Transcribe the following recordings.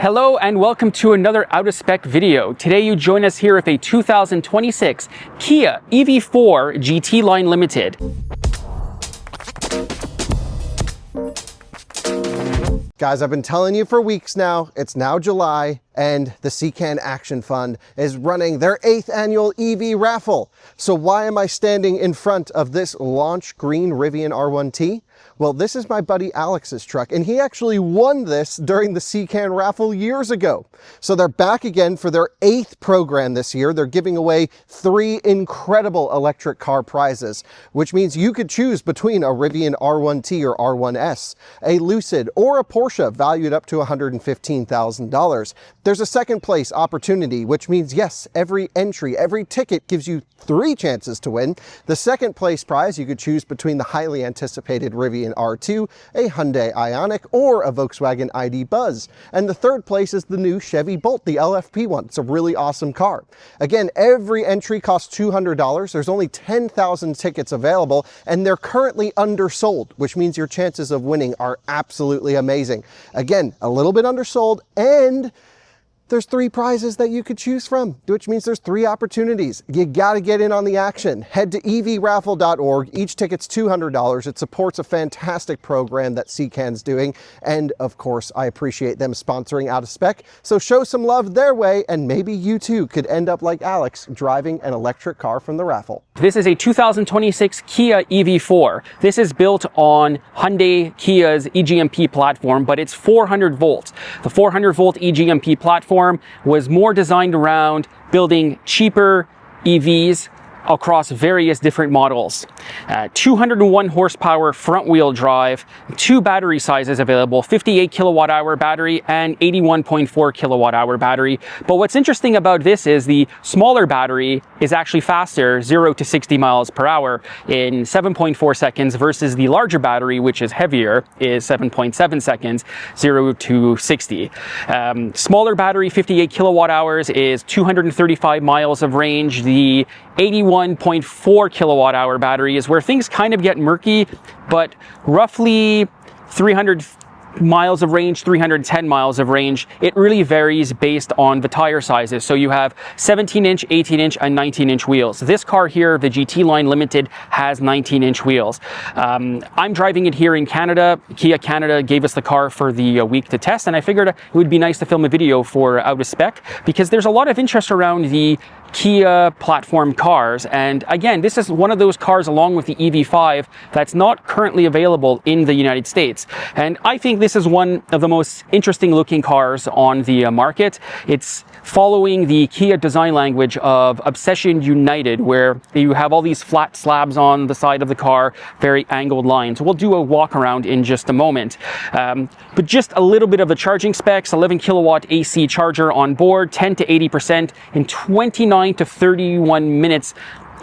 Hello and welcome to another out of spec video. Today you join us here with a 2026 Kia EV4 GT-Line Limited. Guys, I've been telling you for weeks now, it's now July, and the CCAN Action Fund is running their 8th annual EV raffle. So why am I standing in front of this launch green Rivian R1T? Well, this is my buddy Alex's truck, and he actually won this during the CCAN raffle years ago. So they're back again for their 8th program this year. They're giving away 3 incredible electric car prizes, which means you could choose between a Rivian R1T or R1S, a Lucid, or a Porsche valued up to $115,000. There's a second place opportunity, which means yes, every entry, every ticket gives you 3 chances to win. The second place prize, you could choose between the highly anticipated Rivian R2, a Hyundai Ioniq, or a Volkswagen ID Buzz. And the third place is the new Chevy Bolt, the LFP one. It's a really awesome car. Again, every entry costs $200. There's only 10,000 tickets available, and they're currently undersold, which means your chances of winning are absolutely amazing. Again, a little bit undersold, and there's 3 prizes that you could choose from, which means there's 3 opportunities. You got to get in on the action. Head to evraffle.org. Each ticket's $200. It supports a fantastic program that CCAN's doing. And of course, I appreciate them sponsoring Out of Spec. So show some love their way, and maybe you too could end up like Alex, driving an electric car from the raffle. This is a 2026 Kia EV4. This is built on Hyundai Kia's eGMP platform, but it's 400 volts. The 400 volt eGMP platform was more designed around building cheaper EVs across various different models. 201 horsepower front wheel drive, 2 battery sizes available, 58 kilowatt hour battery and 81.4 kilowatt hour battery. But what's interesting about this is the smaller battery is actually faster, 0 to 60 miles per hour in 7.4 seconds versus the larger battery, which is heavier, is 7.7 seconds, 0 to 60. Smaller battery, 58 kilowatt hours, is 235 miles of range. The 81.4 kilowatt hour battery is where things kind of get murky, but roughly 300 miles of range, 310 miles of range. It really varies based on the tire sizes. So you have 17-inch, 18-inch, and 19-inch wheels. This car here, the GT-Line Limited, has 19-inch wheels. I'm driving it here in Canada. Kia Canada gave us the car for the week to test, and I figured it would be nice to film a video for Out of Spec because there's a lot of interest around the Kia platform cars. And again, this is one of those cars along with the EV5 that's not currently available in the United States. And I think this is one of the most interesting looking cars on the market. It's following the Kia design language of Obsession United, where you have all these flat slabs on the side of the car, very angled lines. We'll do a walk around in just a moment. But just a little bit of the charging specs: 11 kilowatt AC charger on board, 10 to 80% in 29 to 31 minutes,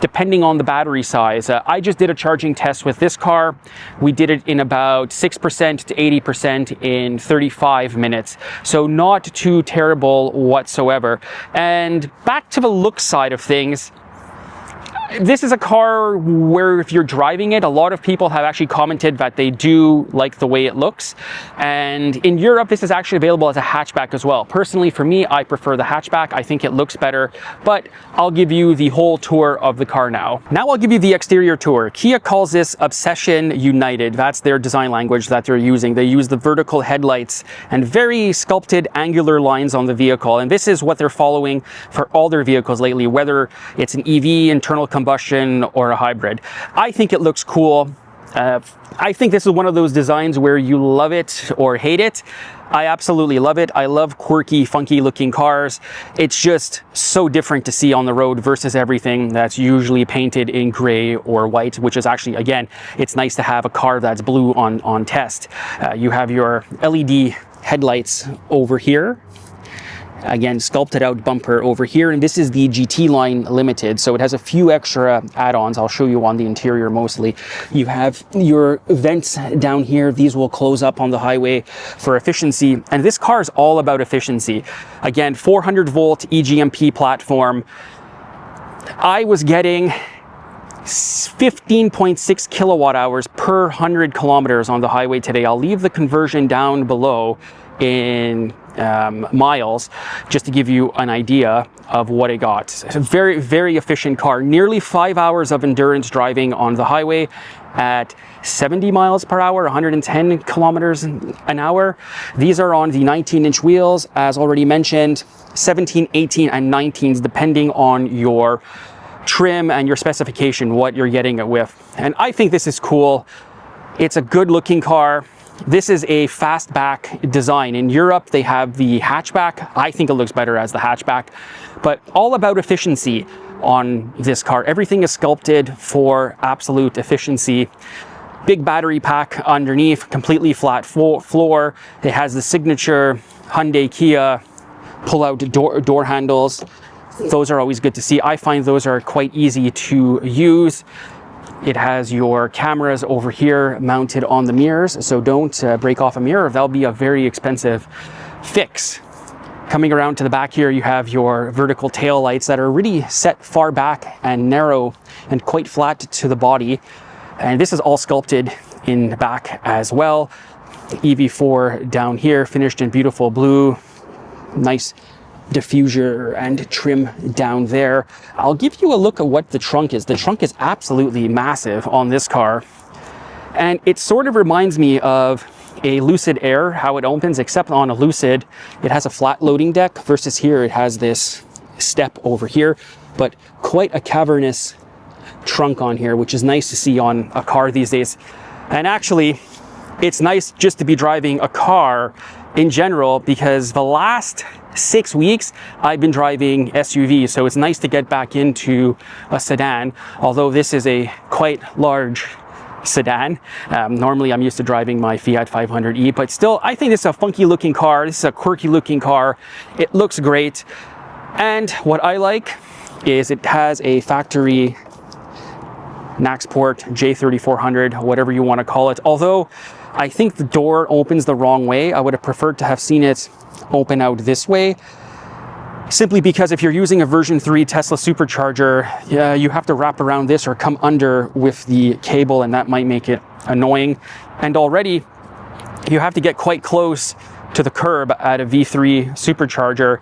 depending on the battery size. I just did a charging test with this car. We did it in about 6% to 80% in 35 minutes. So not too terrible whatsoever. And back to the look side of things, this is a car where if you're driving it, a lot of people have actually commented that they do like the way it looks. And in Europe, this is actually available as a hatchback as well. Personally, for me, I prefer the hatchback. I think it looks better, but I'll give you the whole tour of the car now. Now I'll give you the exterior tour. Kia calls this Obsession United. That's their design language that they're using. They use the vertical headlights and very sculpted angular lines on the vehicle. And this is what they're following for all their vehicles lately, whether it's an EV, internal combustion, or a hybrid. I think it looks cool. I think this is one of those designs where you love it or hate it. I absolutely love it. I love quirky, funky looking cars. It's just so different to see on the road versus everything that's usually painted in gray or white, which is actually, again, it's nice to have a car that's blue on test. You have your LED headlights over here. Again, sculpted out bumper over here, and this is the GT-Line Limited, so it has a few extra add-ons. I'll show you on the interior mostly. You have your vents down here. These will close up on the highway for efficiency, and this car is all about efficiency. Again, 400 volt eGMP platform. I was getting 15.6 kilowatt hours per 100 kilometers on the highway today. I'll leave the conversion down below in miles, just to give you an idea of what it got. It's a very, very efficient car. Nearly 5 hours of endurance driving on the highway at 70 miles per hour, 110 kilometers an hour. These are on the 19-inch wheels, as already mentioned, 17, 18, and 19s, depending on your trim and your specification, what you're getting it with. And I think this is cool. It's a good looking car. This is a fastback design. In Europe, they have the hatchback. I think it looks better as the hatchback, but all about efficiency on this car. Everything is sculpted for absolute efficiency. Big battery pack underneath, completely flat floor. It has the signature Hyundai Kia pull-out door handles. Those are always good to see. I find those are quite easy to use. It has your cameras over here mounted on the mirrors, so don't break off a mirror. That'll be a very expensive fix. Coming around to the back here, you have your vertical tail lights that are really set far back and narrow and quite flat to the body. And this is all sculpted in the back as well. EV4 down here, finished in beautiful blue. Nice diffuser and trim down there. I'll give you a look at what the trunk is. The trunk is absolutely massive on this car, and it sort of reminds me of a Lucid Air, how it opens, except on a Lucid it has a flat loading deck versus here it has this step over here, but quite a cavernous trunk on here, which is nice to see on a car these days. And actually it's nice just to be driving a car in general, because the last 6 weeks I've been driving SUVs, so it's nice to get back into a sedan, although this is a quite large sedan. Normally I'm used to driving my Fiat 500e, but still I think this is a funky looking car. This is a quirky looking car. It looks great, and what I like is it has a factory Naxport J3400, whatever you want to call it. Although I think the door opens the wrong way. I would have preferred to have seen it open out this way, simply because if you're using a version 3 Tesla supercharger, you have to wrap around this or come under with the cable, and that might make it annoying. And already you have to get quite close to the curb at a V3 supercharger,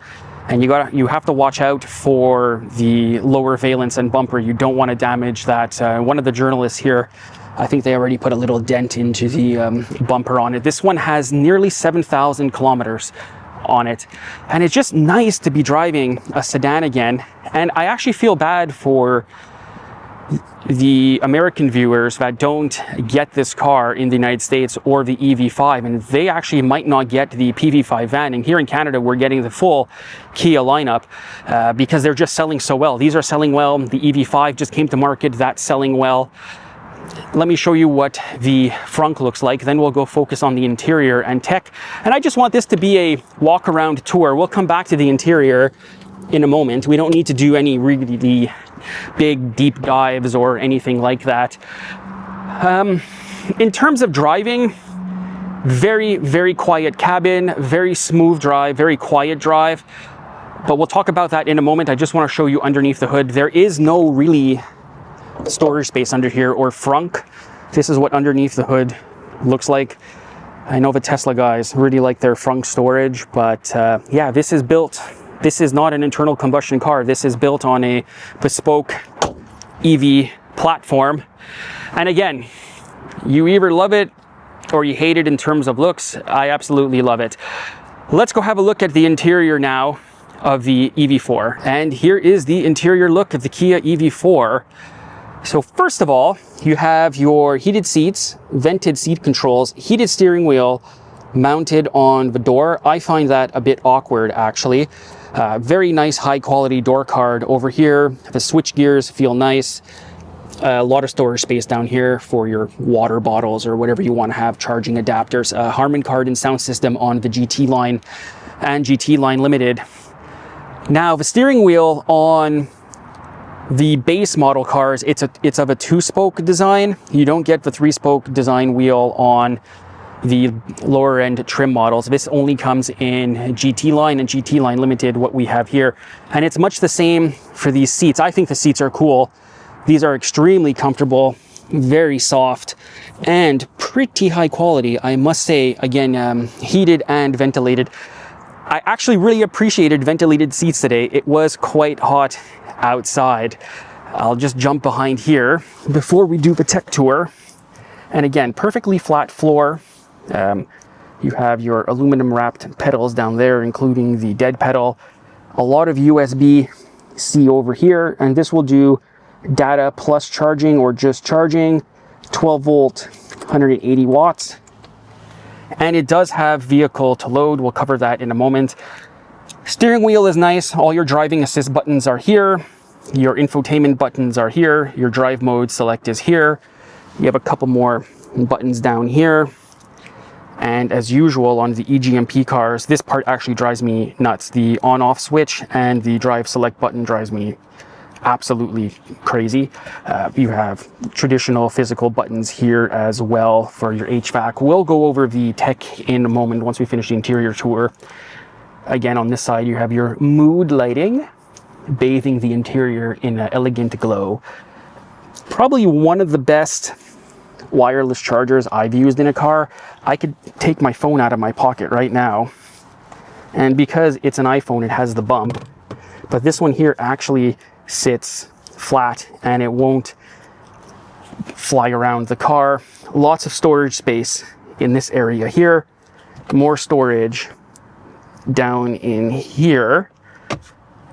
and you have to watch out for the lower valence and bumper. You don't want to damage that. One of the journalists here, I think they already put a little dent into the bumper on it. This one has nearly 7,000 kilometers on it, and it's just nice to be driving a sedan again. And I actually feel bad for the American viewers that don't get this car in the United States or the EV5, and they actually might not get the PV5 van. And here in Canada we're getting the full Kia lineup because they're just selling so well. These are selling well. The EV5 just came to market, that's selling well. Let me show you what the frunk looks like, then we'll go focus on the interior and tech. And I just want this to be a walk around tour. We'll come back to the interior in a moment. We don't need to do any really big deep dives or anything like that. In terms of driving, very, very quiet cabin, very smooth drive, very quiet drive. But we'll talk about that in a moment. I just want to show you underneath the hood. There is no really storage space under here or frunk. This is what underneath the hood looks like. I know the Tesla guys really like their frunk storage, but yeah, this is not an internal combustion car. This is built on a bespoke EV platform. And again, you either love it or you hate it in terms of looks. I absolutely love it. Let's go have a look at the interior now of the EV4. And here is the interior look of the Kia EV4. So first of all, you have your heated seats, vented seat controls, heated steering wheel mounted on the door. I find that a bit awkward, actually. Very nice high quality door card over here. The switch gears feel nice. A lot of storage space down here for your water bottles or whatever you want to have, charging adapters. Harman Kardon sound system on the GT-Line and GT-Line Limited. Now the steering wheel on the base model cars, it's of a 2-spoke design. You don't get the 3-spoke design wheel on the lower end trim models. This only comes in GT-Line and GT-Line Limited, what we have here. And it's much the same for these seats. I think the seats are cool. These are extremely comfortable, very soft, and pretty high quality, I must say. Again, heated and ventilated. I actually really appreciated ventilated seats today. It was quite hot outside. I'll just jump behind here before we do the tech tour. And again, perfectly flat floor. You have your aluminum wrapped pedals down there, including the dead pedal. A lot of USB-C over here, and this will do data plus charging or just charging, 12 volt, 180 watts. And it does have vehicle to load. We'll cover that in a moment. Steering wheel is nice. All your driving assist buttons are here. Your infotainment buttons are here. Your drive mode select is here. You have a couple more buttons down here. And as usual on the EGMP cars, this part actually drives me nuts. The on-off switch and the drive select button drives me absolutely crazy. You have traditional physical buttons here as well for your HVAC. We'll go over the tech in a moment once we finish the interior tour. Again, on this side, you have your mood lighting, bathing the interior in an elegant glow. Probably one of the best wireless chargers I've used in a car. I could take my phone out of my pocket right now, and because it's an iPhone, it has the bump, but this one here actually sits flat and it won't fly around the car. Lots of storage space in this area here, more storage down in here,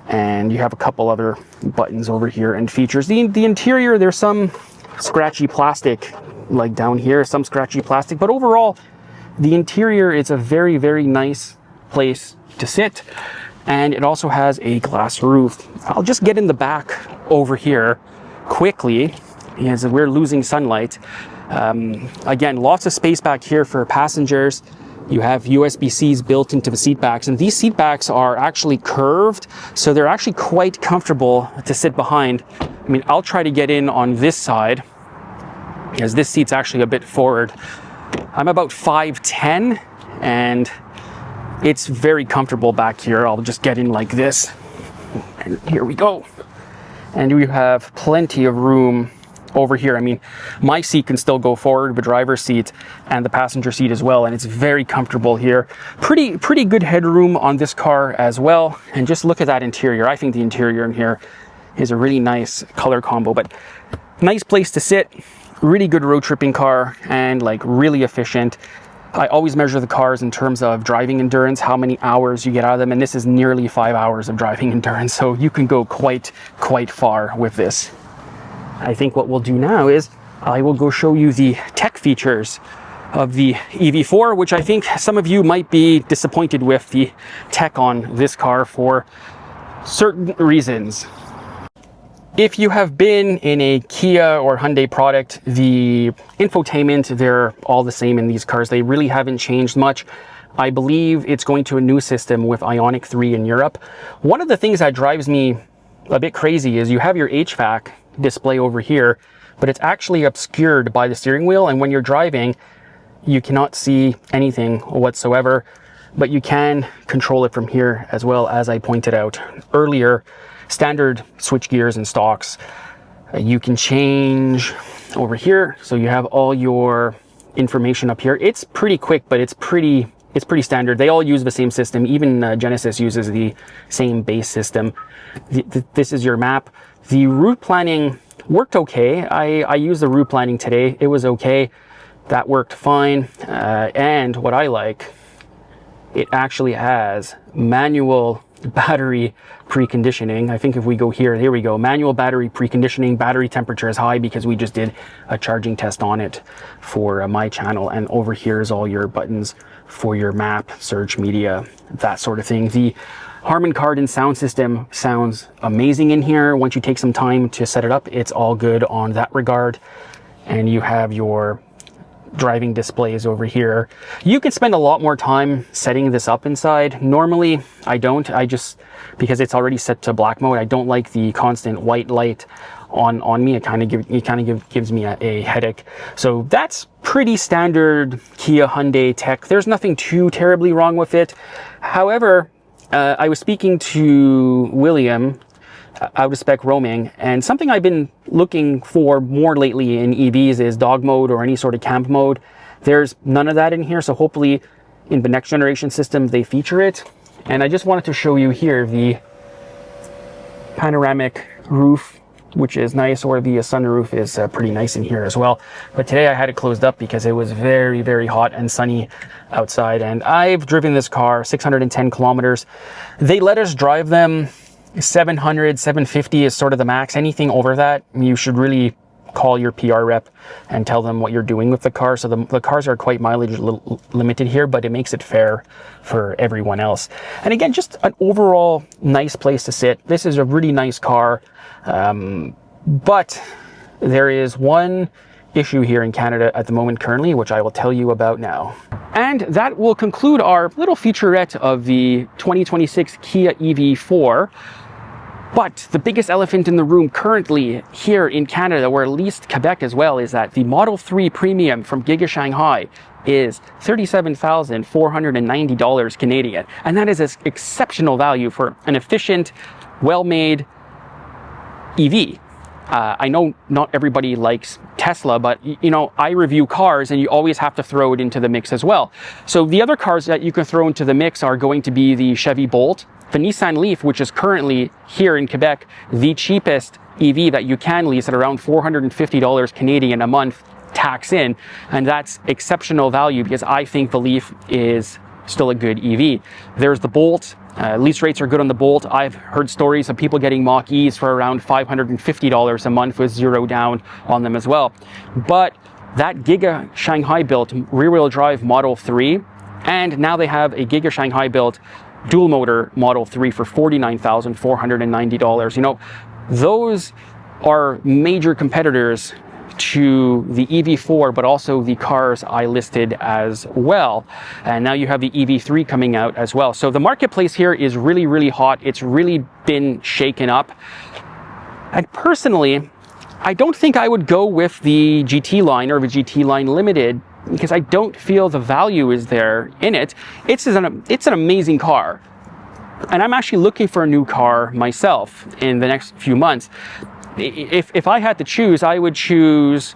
and you have a couple other buttons over here and features. The interior, there's some scratchy plastic like down here, some scratchy plastic, but overall the interior is a very, very nice place to sit. And it also has a glass roof. I'll just get in the back over here quickly as we're losing sunlight. Again, lots of space back here for passengers. You have USB-Cs built into the seat backs, and these seat backs are actually curved, so they're actually quite comfortable to sit behind. I mean, I'll try to get in on this side, as this seat's actually a bit forward. I'm about 5'10", and it's very comfortable back here. I'll just get in like this, and here we go. And we have plenty of room over here. I mean, my seat can still go forward, the driver's seat and the passenger seat as well, and it's very comfortable here. Pretty good headroom on this car as well. And just look at that interior. I think the interior in here is a really nice color combo, but nice place to sit. Really good road tripping car, and like really efficient. I always measure the cars in terms of driving endurance, how many hours you get out of them, and this is nearly 5 hours of driving endurance, so you can go quite far with this. I think what we'll do now is I will go show you the tech features of the EV4, which I think some of you might be disappointed with the tech on this car for certain reasons. If you have been in a Kia or Hyundai product, the infotainment, they're all the same in these cars. They really haven't changed much. I believe it's going to a new system with Ioniq 3 in Europe. One of the things that drives me a bit crazy is you have your HVAC display over here, but it's actually obscured by the steering wheel, and when you're driving, you cannot see anything whatsoever, but you can control it from here as well, as I pointed out earlier. Standard switch gears and stocks. You can change over here, so you have all your information up here. It's pretty quick, but it's pretty standard. They all use the same system. Even Genesis uses the same base system. This is your map. The route planning worked okay. I used the route planning today. It was okay. That worked fine. And what I like, it actually has manual battery preconditioning. I think if we go here we go, manual battery preconditioning. Battery temperature is high because we just did a charging test on it for my channel. And over here is all your buttons for your map, search, media, that sort of thing. The Harman Kardon sound system sounds amazing in here. Once you take some time to set it up, it's all good on that regard. And you have your driving displays over here. You could spend a lot more time setting this up inside. Normally I don't, because it's already set to black mode. I don't like the constant white light on me. It kind of gives me a headache. So that's pretty standard Kia Hyundai tech. There's nothing too terribly wrong with it. However, I was speaking to William out of Spec roaming, and something I've been looking for more lately in EVs is dog mode or any sort of camp mode. There's none of that in here, so hopefully in the next generation system they feature it. And I just wanted to show you here the panoramic roof, which is nice, or the sunroof is pretty nice in here as well. But today I had it closed up because it was very, very hot and sunny outside. And I've driven this car 610 kilometers. They let us drive them 700, 750 is sort of the max. Anything over that, you should really call your PR rep and tell them what you're doing with the car. So the cars are quite mileage limited here, but it makes it fair for everyone else. And again, just an overall nice place to sit. This is a really nice car, but there is one issue here in Canada at the moment currently, which I will tell you about now. And that will conclude our little featurette of the 2026 Kia EV4. But the biggest elephant in the room currently here in Canada, or at least Quebec as well, is that the Model 3 Premium from Giga Shanghai is $37,490 Canadian. And that is an exceptional value for an efficient, well-made EV. I know not everybody likes Tesla, but you know, I review cars and you always have to throw it into the mix as well. So the other cars that you can throw into the mix are going to be the Chevy Bolt, the Nissan Leaf, which is currently here in Quebec, the cheapest EV that you can lease at around $450 Canadian a month, tax in. And that's exceptional value because I think the Leaf is still a good EV. There's the Bolt. Lease rates are good on the Bolt. I've heard stories of people getting Mach-E's for around $550 a month with zero down on them as well. But that Giga Shanghai built rear-wheel drive Model 3, and now they have a Giga Shanghai built dual motor Model 3 for $49,490. You know, those are major competitors to the EV4, but also the cars I listed as well. And now you have the EV3 coming out as well. So the marketplace here is really, really hot. It's really been shaken up. And personally, I don't think I would go with the GT line or the GT Line Limited because I don't feel the value is there in it. It's an amazing car. And I'm actually looking for a new car myself in the next few months. If I had to choose, I would choose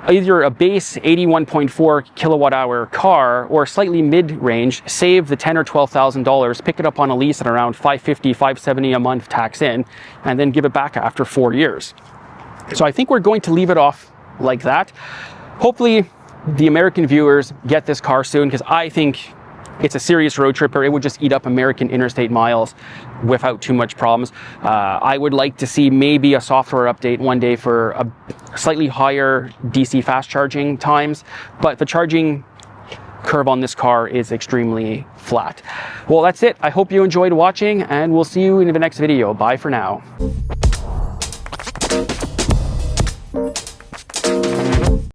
either a base 81.4 kilowatt hour car or slightly mid-range, save the $10,000 or $12,000, pick it up on a lease at around $550, $570 a month tax in, and then give it back after 4 years. So I think we're going to leave it off like that. Hopefully the American viewers get this car soon because I think it's a serious road tripper. It would just eat up American interstate miles without too much problems. I would like to see maybe a software update one day for a slightly higher DC fast charging times, but the charging curve on this car is extremely flat. Well, that's it. I hope you enjoyed watching and we'll see you in the next video. Bye for now.